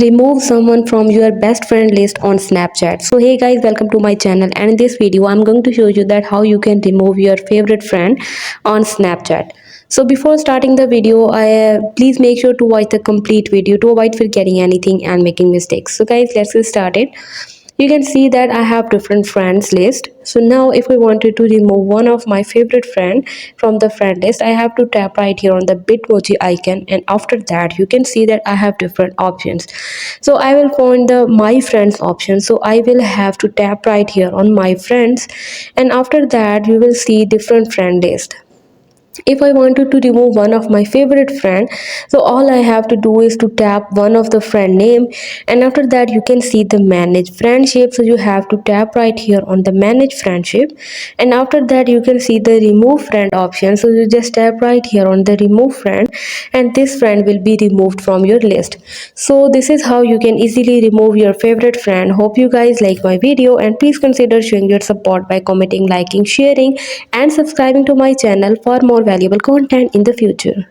Remove someone from your best friend list on Snapchat. So hey guys, welcome to my channel, and in this video I'm going to show you that how you can remove your favorite friend on Snapchat. So before starting the video, please make sure to watch the complete video to avoid forgetting anything and making mistakes. So guys, let's get started. You can see that I have different friends list. So now if I wanted to remove one of my favorite friend from the friend list, I have to tap right here on the bitmoji icon, and after that you can see that I have different options. So I will find the my friends option. So I will have to tap right here on my friends, and after that you will see different friend list. If I wanted to remove one of my favorite friend, so all I have to do is to tap one of the friend name, and after that you can see the manage friendship. So you have to tap right here on the manage friendship, and after that you can see the remove friend option. So you just tap right here on the remove friend, and this friend will be removed from your list. So this is how you can easily remove your favorite friend. Hope you guys like my video, and please consider showing your support by commenting, liking, sharing and subscribing to my channel for more valuable content in the future.